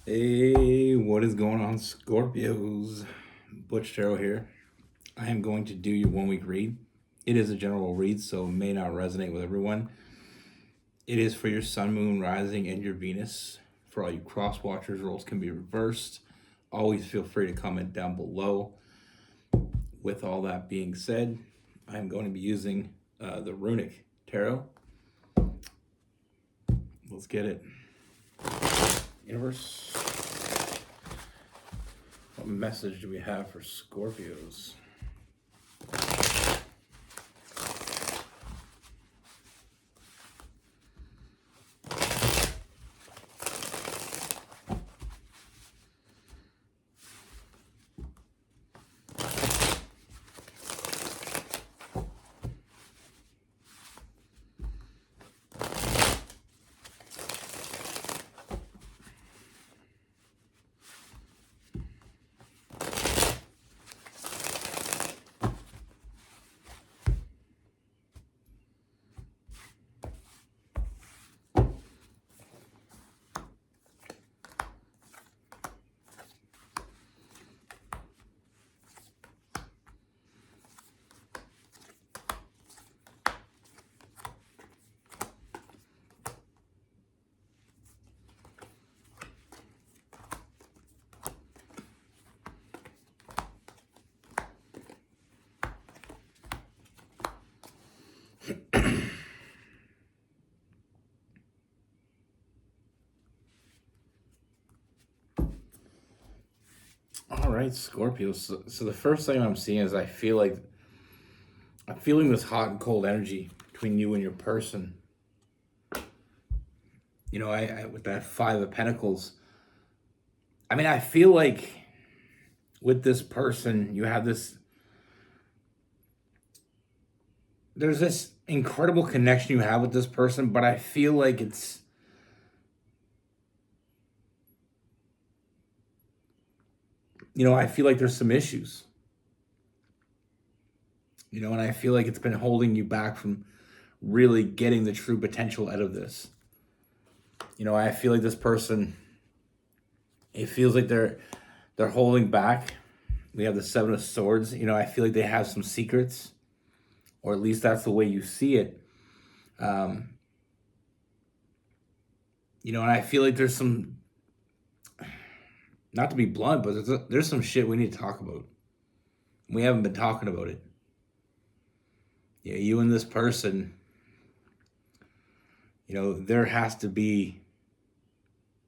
Hey, what is going on, Scorpios? Butch here. I am going to do your 1 week read. It is a general read, so it may not resonate with everyone. It is for your sun, moon, rising, and your Venus. For all you cross watchers, roles can be reversed. Always feel free to comment down below. With all that being said, I'm going to be using the Runic Tarot. Let's get it. Universe. What message do we have for Scorpios? All right, Scorpio. So the first thing I'm seeing is I'm feeling this hot and cold energy between you and your person. I with that Five of Pentacles. I mean, I feel like with this person, you have this. There's this incredible connection you have with this person, but I feel like I feel like there's some issues. And I feel like it's been holding you back from really getting the true potential out of this. I feel like this person, it feels like they're holding back. We have the Seven of Swords. I feel like they have some secrets, or at least that's the way you see it. And I feel like there's some, not to be blunt, but there's some shit we need to talk about. We haven't been talking about it. Yeah, you and this person, there has to be,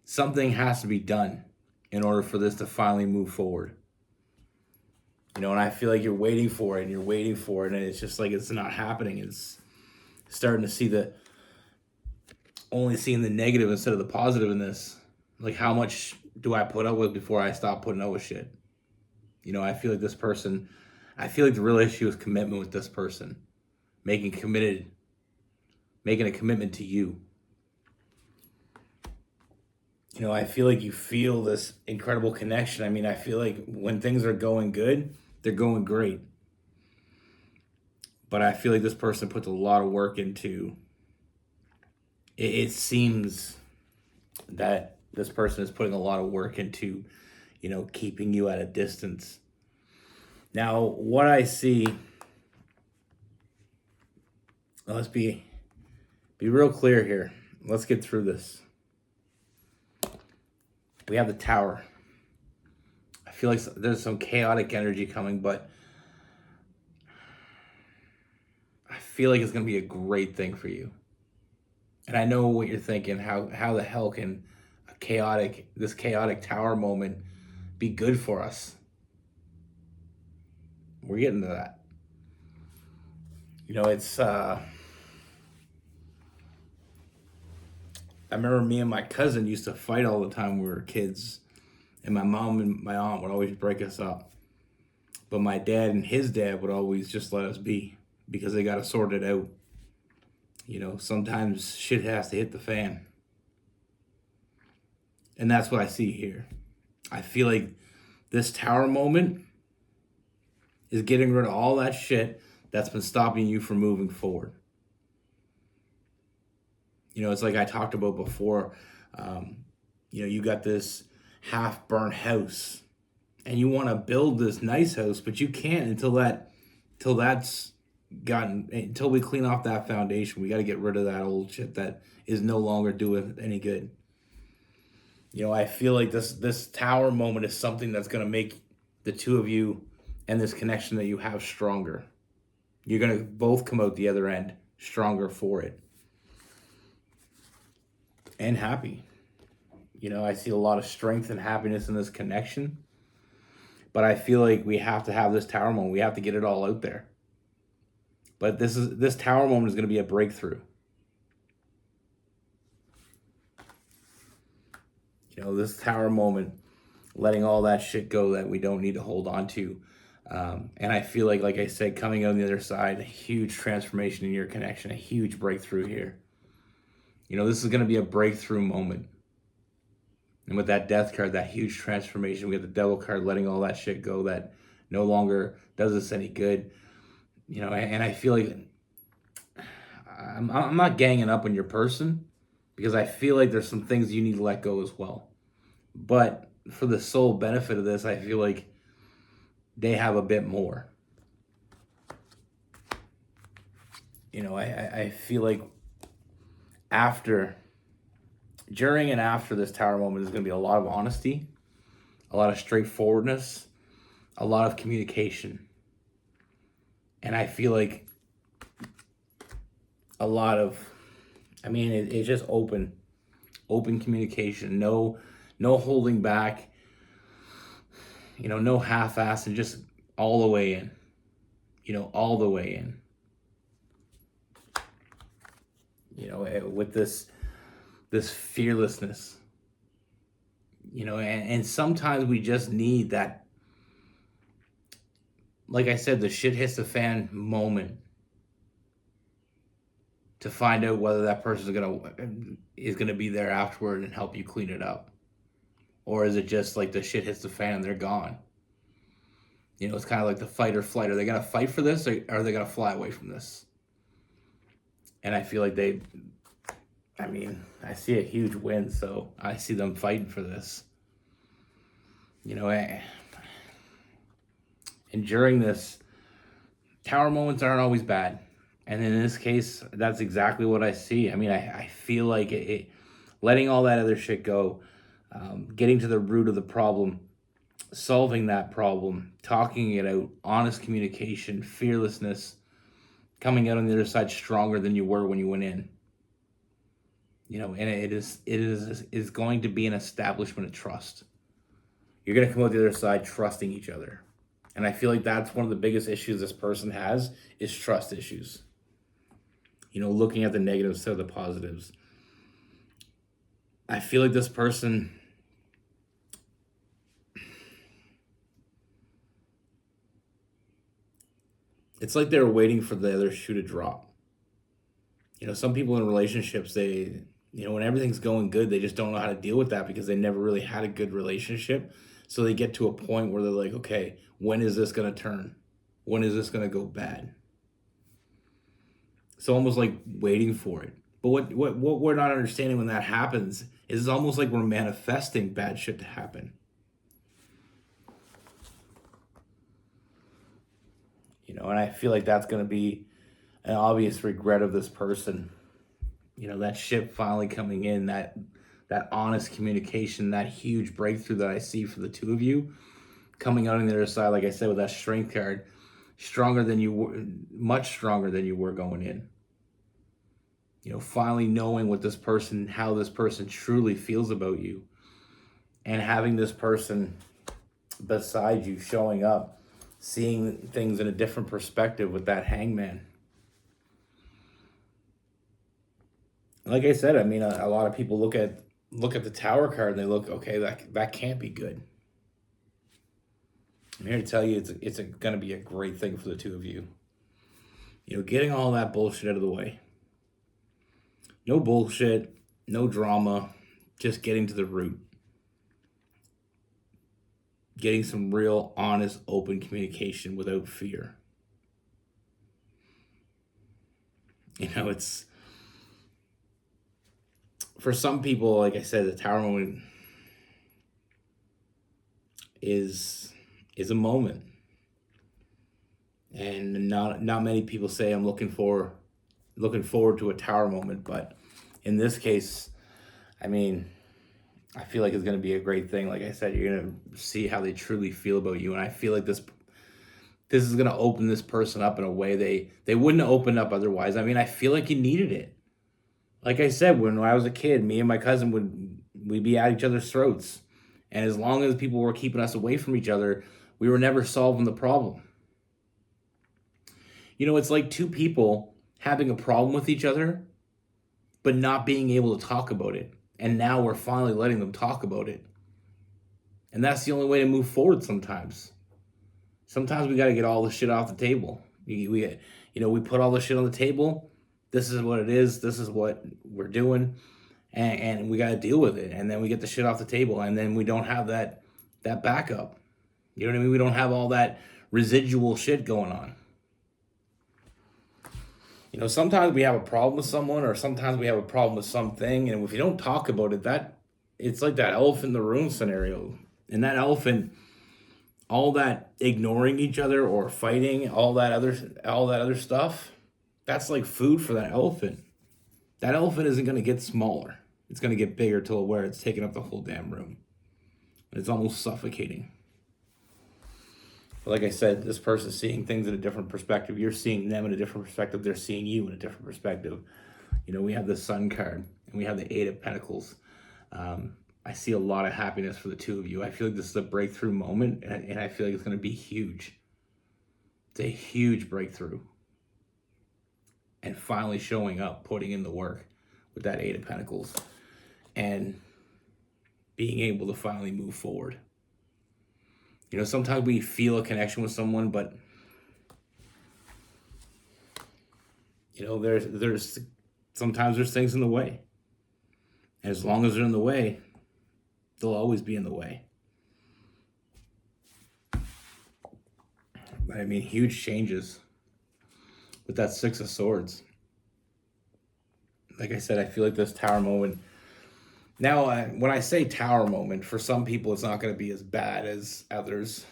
something has to be done in order for this to finally move forward. And I feel like you're waiting for it and you're waiting for it, and it's just like it's not happening. It's starting to see only seeing the negative instead of the positive in this. Like, how much do I put up with before I stop putting up with shit? I feel like I feel like the real issue is commitment with this person. Making a commitment to you. I feel like you feel this incredible connection. I mean, I feel like when things are going good, they're going great. But I feel like this person puts a lot of work into it seems that this person is putting a lot of work into, keeping you at a distance. Now, what I see, let's be real clear here. Let's get through this. We have the Tower. I feel like there's some chaotic energy coming, but I feel like it's going to be a great thing for you. And I know what you're thinking. How the hell can this chaotic Tower moment be good for us? We're getting to that. It's I remember me and my cousin used to fight all the time when we were kids, and my mom and my aunt would always break us up. But my dad and his dad would always just let us be because they got to sort it out. Sometimes shit has to hit the fan. And that's what I see here. I feel like this Tower moment is getting rid of all that shit that's been stopping you from moving forward. It's like I talked about before. You got this half-burnt house, and you want to build this nice house, but you can't until we clean off that foundation. We got to get rid of that old shit that is no longer doing any good. I feel like this tower moment is something that's going to make the two of you and this connection that you have stronger. You're going to both come out the other end stronger for it and happy. I see a lot of strength and happiness in this connection, but I feel like we have to have this tower moment. We have to get it all out there. But this tower moment is going to be a breakthrough. This tower moment, letting all that shit go that we don't need to hold on to. And I feel like I said, coming out on the other side, a huge transformation in your connection, a huge breakthrough here. This is going to be a breakthrough moment. And with that death card, that huge transformation, we have the devil card, letting all that shit go that no longer does us any good. And I feel like I'm not ganging up on your person, because I feel like there's some things you need to let go as well. But for the sole benefit of this, I feel like they have a bit more. I feel like during and after this tower moment, there's going to be a lot of honesty, a lot of straightforwardness, a lot of communication. And I feel like a lot of, it's just open communication, no holding back, no half-ass, and just all the way in, all the way in. With this fearlessness, and sometimes we just need that, like I said, the shit hits the fan moment to find out whether that person is gonna be there afterward and help you clean it up, or is it just like the shit hits the fan and they're gone. It's kind of like the fight or flight. Are they gonna fight for this, or are they gonna fly away from this? And I feel like I see a huge win, so I see them fighting for this. And during this, tower moments aren't always bad. And in this case, that's exactly what I see. I feel like it letting all that other shit go, getting to the root of the problem, solving that problem, talking it out, honest communication, fearlessness, coming out on the other side stronger than you were when you went in. And it is going to be an establishment of trust. You're going to come out the other side trusting each other. And I feel like that's one of the biggest issues this person has, is trust issues. Looking at the negatives instead of the positives. I feel like this person, it's like they're waiting for the other shoe to drop. Some people in relationships, they, when everything's going good, they just don't know how to deal with that because they never really had a good relationship. So they get to a point where they're like, okay, when is this going to turn? When is this going to go bad? So almost like waiting for it. But what we're not understanding when that happens is it's almost like we're manifesting bad shit to happen. And I feel like that's going to be an obvious regret of this person. That ship finally coming in, that honest communication, that huge breakthrough that I see for the two of you coming out on the other side, like I said, with that strength card, stronger than you were, much stronger than you were going in. Finally knowing how this person truly feels about you, and having this person beside you showing up, seeing things in a different perspective with that hangman. Like I said, a lot of people look at the tower card and they look, okay, that can't be good. I'm here to tell you it's going to be a great thing for the two of you. Getting all that bullshit out of the way. No bullshit, no drama, just getting to the root. Getting some real, honest, open communication without fear. It's, for some people, like I said, the tower moment, is a moment. And not many people say I'm looking forward to a tower moment, but in this case, I mean, I feel like it's going to be a great thing. Like I said, you're going to see how they truly feel about you, and I feel like this is going to open this person up in a way they wouldn't have opened up otherwise. I mean, I feel like you needed it. Like I said, when I was a kid, me and my cousin we'd be at each other's throats, and as long as people were keeping us away from each other, we were never solving the problem. You know, it's like two people having a problem with each other, but not being able to talk about it. And now we're finally letting them talk about it. And that's the only way to move forward sometimes. Sometimes we got to get all the shit off the table. We put all the shit on the table. This is what it is. This is what we're doing. And we got to deal with it. And then we get the shit off the table. And then we don't have that backup. You know what I mean? We don't have all that residual shit going on. You know, sometimes we have a problem with someone, or sometimes we have a problem with something, and if we don't talk about it, it's like that elephant in the room scenario. And that elephant, all that ignoring each other or fighting, all that other stuff, that's like food for that elephant. That elephant isn't going to get smaller. It's going to get bigger till where it's taking up the whole damn room. And it's almost suffocating. But like I said, this person's seeing things in a different perspective. You're seeing them in a different perspective. They're seeing you in a different perspective. You know, we have the Sun card and we have the Eight of Pentacles. I see a lot of happiness for the two of you. I feel like this is a breakthrough moment, and I feel like it's going to be huge. It's a huge breakthrough. And finally showing up, putting in the work with that Eight of Pentacles, and being able to finally move forward. You know, sometimes we feel a connection with someone, but you know, there's sometimes there's things in the way. And as long as they're in the way, they'll always be in the way. But I mean, huge changes with that Six of Swords. Like I said, I feel like this tower moment. Now, when I say tower moment, for some people, it's not going to be as bad as others.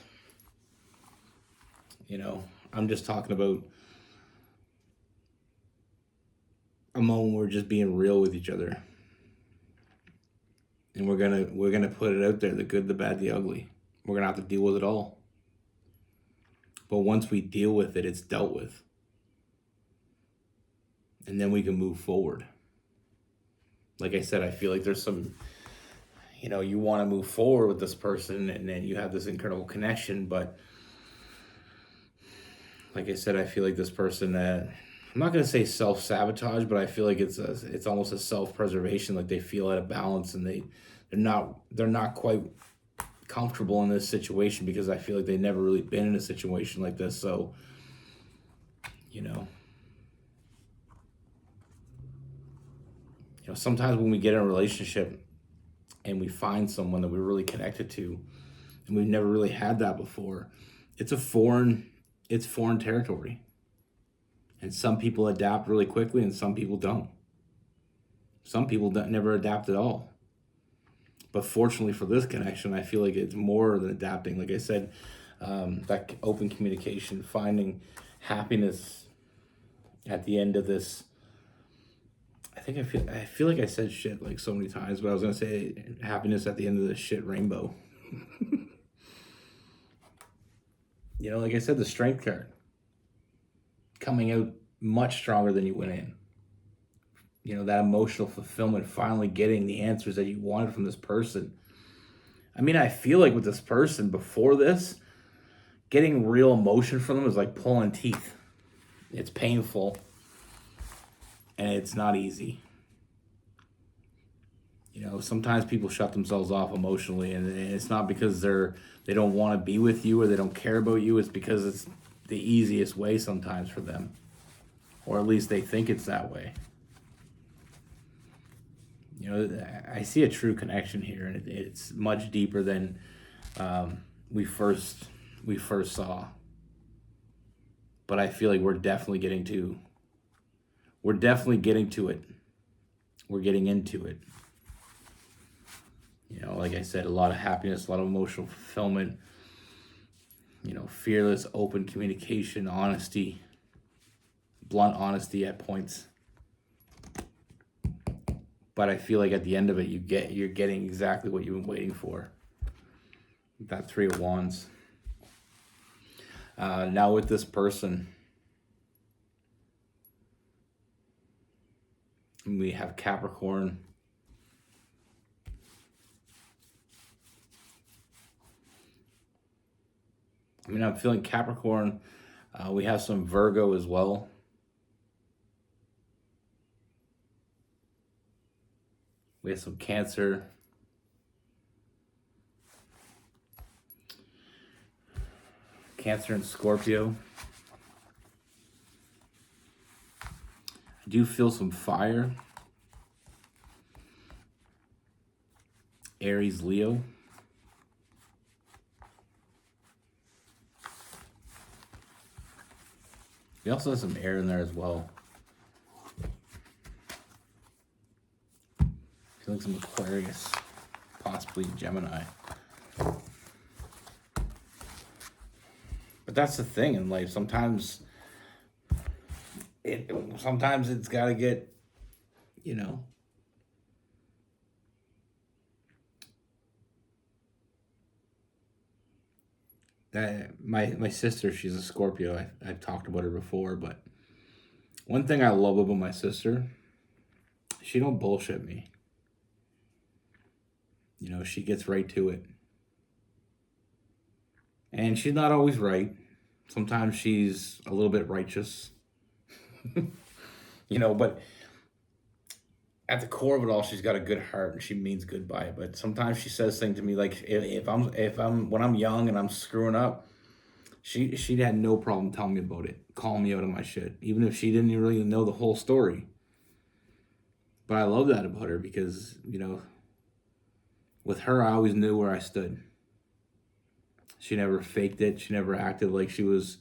You know, I'm just talking about a moment where we're just being real with each other. And we're gonna put it out there, the good, the bad, the ugly. We're going to have to deal with it all. But once we deal with it, it's dealt with. And then we can move forward. Like I said, I feel like there's some, you know, you want to move forward with this person, and then you have this incredible connection. But like I said, I feel like this person, I'm not going to say self-sabotage, but I feel like it's almost a self-preservation. Like they feel out of balance, and they're not quite comfortable in this situation, because I feel like they've never really been in a situation like this. So, you know, sometimes when we get in a relationship and we find someone that we're really connected to, and we've never really had that before, it's foreign territory. And some people adapt really quickly, and some people don't. Some people never adapt at all. But fortunately for this connection, I feel like it's more than adapting. Like I said, that open communication, finding happiness at the end of this. I feel like I said shit like so many times, but I was going to say happiness at the end of this shit rainbow. You know, like I said, the Strength card. Coming out much stronger than you went in. You know, that emotional fulfillment, finally getting the answers that you wanted from this person. I mean, I feel like with this person before this, getting real emotion from them is like pulling teeth. It's painful. And it's not easy. You know, sometimes people shut themselves off emotionally, and it's not because they don't want to be with you or they don't care about you. It's because it's the easiest way sometimes for them. Or at least they think it's that way. You know, I see a true connection here, and it's much deeper than we first saw. But I feel like we're definitely getting to it. We're getting into it. You know, like I said, a lot of happiness, a lot of emotional fulfillment, you know, fearless, open communication, honesty, blunt honesty at points. But I feel like at the end of it, you're getting exactly what you've been waiting for. That Three of Wands. Now with this person, we have Capricorn. I mean, I'm feeling Capricorn. We have some Virgo as well. We have some Cancer. Cancer and Scorpio. I do feel some fire. Aries, Leo. We also have some air in there as well. I feel like some Aquarius, possibly Gemini. But that's the thing in life. Sometimes it's got to get, you know, that my sister, she's a Scorpio. I've talked about her before, but one thing I love about my sister, she don't bullshit me. You know, she gets right to it. And she's not always right. Sometimes she's a little bit righteous. You know, but at the core of it all, she's got a good heart and she means good by it. But sometimes she says things to me like if I'm when I'm young and I'm screwing up, she had no problem telling me about it, calling me out of my shit, even if she didn't really know the whole story. But I love that about her because, you know, with her, I always knew where I stood. She never faked it. She never acted like she was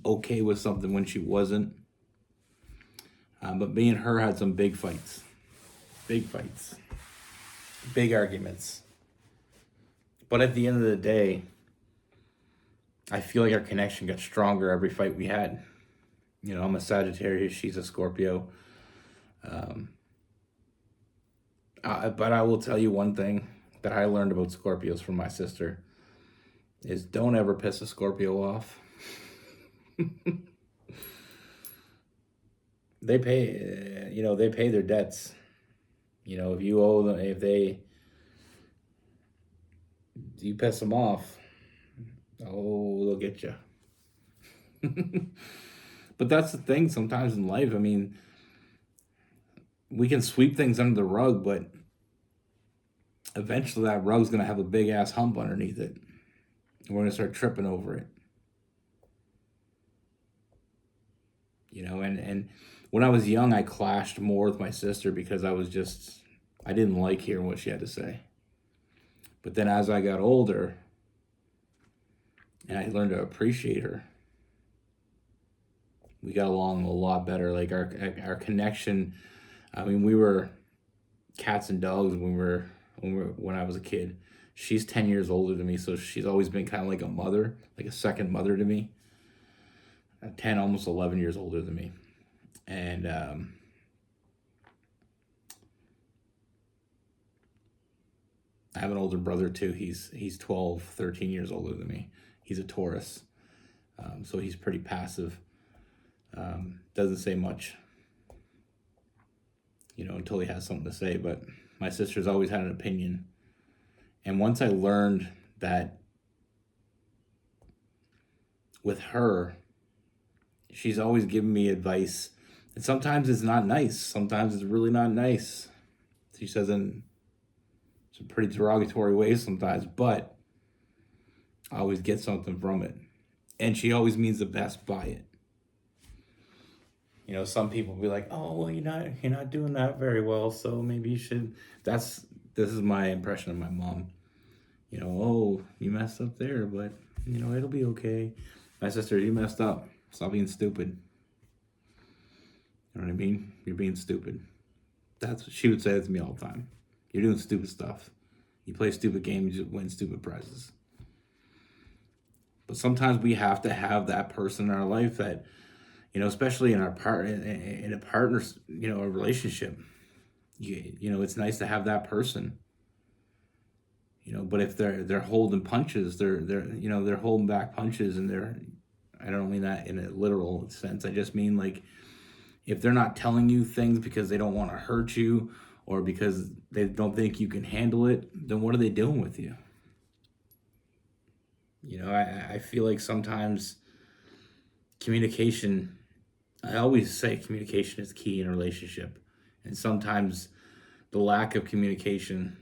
okay with something when she wasn't. But me and her had some big fights. Big fights. Big arguments. But at the end of the day, I feel like our connection got stronger every fight we had. You know, I'm a Sagittarius. She's a Scorpio. But I will tell you one thing that I learned about Scorpios from my sister is don't ever piss a Scorpio off. They pay, you know, they pay their debts. You know, if you owe them, if you piss them off, oh, they'll get you. But that's the thing sometimes in life. I mean, we can sweep things under the rug, but eventually that rug's going to have a big ass hump underneath it. And we're going to start tripping over it. You know, and when I was young, I clashed more with my sister because I didn't like hearing what she had to say. But then as I got older and I learned to appreciate her, we got along a lot better. Like our connection, I mean, we were cats and dogs when I was a kid. She's 10 years older than me, so she's always been kind of like a mother, like a second mother to me. 10, almost 11 years older than me. And I have an older brother too. He's 12, 13 years older than me. He's a Taurus. So he's pretty passive. Doesn't say much, you know, until he has something to say. But my sister's always had an opinion. And once I learned that with her, she's always given me advice. And sometimes it's not nice. Sometimes it's really not nice. She says in some pretty derogatory ways sometimes, but I always get something from it. And she always means the best by it. You know, some people be like, "Oh, well, you're not doing that very well, so maybe you should." This is my impression of my mom. You know, "Oh, you messed up there, but you know, it'll be okay." My sister, you messed up. Stop being stupid. You know what I mean? You're being stupid. That's what she would say that to me all the time. You're doing stupid stuff. You play stupid games, you win stupid prizes. But sometimes we have to have that person in our life that, especially in in a partner's, a relationship. It's nice to have that person. But if they're holding punches, they're holding back punches, and I don't mean that in a literal sense. I just mean like if they're not telling you things because they don't want to hurt you or because they don't think you can handle it, then what are they doing with you? I feel like sometimes communication, I always say communication is key in a relationship. And sometimes the lack of communication,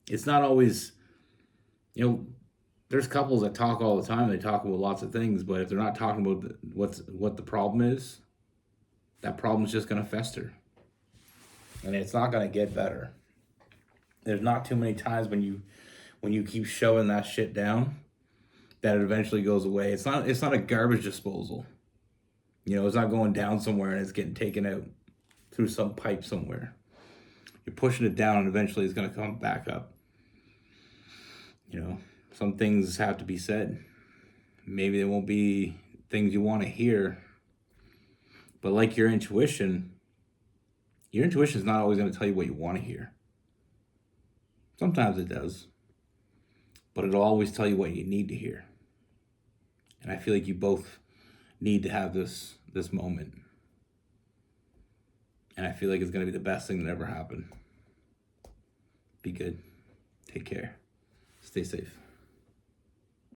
it's not always, there's couples that talk all the time. They talk about lots of things, but if they're not talking about what the problem is, that problem's just going to fester. And it's not going to get better. There's not too many times when you keep shoving that shit down that it eventually goes away. It's not a garbage disposal. It's not going down somewhere and it's getting taken out through some pipe somewhere. You're pushing it down and eventually it's going to come back up. Some things have to be said. Maybe they won't be things you want to hear. But like your intuition is not always going to tell you what you want to hear. Sometimes it does. But it'll always tell you what you need to hear. And I feel like you both need to have this moment. And I feel like it's going to be the best thing that ever happened. Be good. Take care. Stay safe.